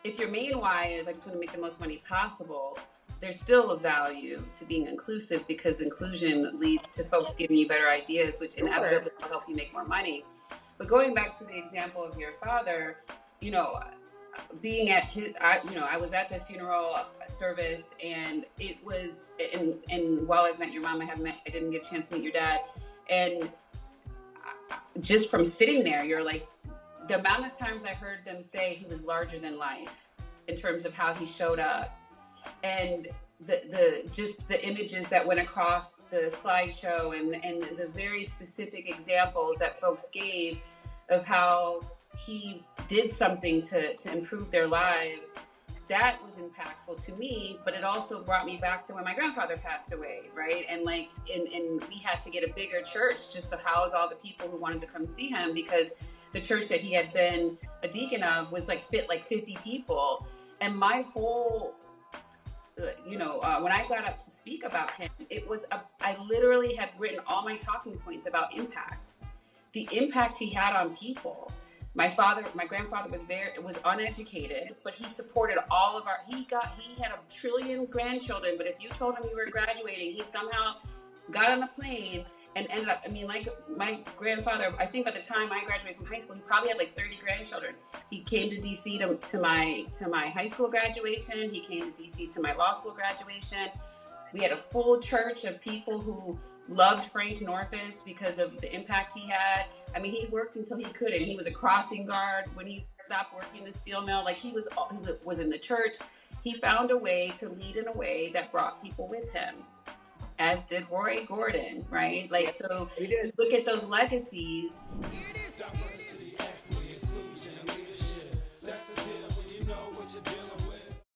if your main why is I just want to make the most money possible, there's still a value to being inclusive, because inclusion leads to folks giving you better ideas, which inevitably will help you make more money. But going back to the example of your father, you know, being at his, I was at the funeral service, and it was, and while I've met your mom, I didn't get a chance to meet your dad. And just from sitting there, you're like, the amount of times I heard them say he was larger than life in terms of how he showed up, and the images that went across the slideshow, and the very specific examples that folks gave of how he did something to improve their lives, that was impactful to me. But it also brought me back to when my grandfather passed away, right? And like, and we had to get a bigger church just to house all the people who wanted to come see him, because the church that he had been a deacon of was like 50 people. And my whole, when I got up to speak about him, I literally had written all my talking points about impact, the impact he had on people. My grandfather was uneducated, but he supported all of he had 1 trillion grandchildren, but if you told him you were graduating, he somehow got on a plane and ended up, like my grandfather, I think by the time I graduated from high school, he probably had like 30 grandchildren. He came to DC to my high school graduation. He came to DC to my law school graduation. We had a full church of people who loved Frank Norfus because of the impact he had. He worked until he couldn't. He was a crossing guard when he stopped working the steel mill. Like he was in the church. He found a way to lead in a way that brought people with him, as did Roy Gordon, right? Like, so you look at those legacies,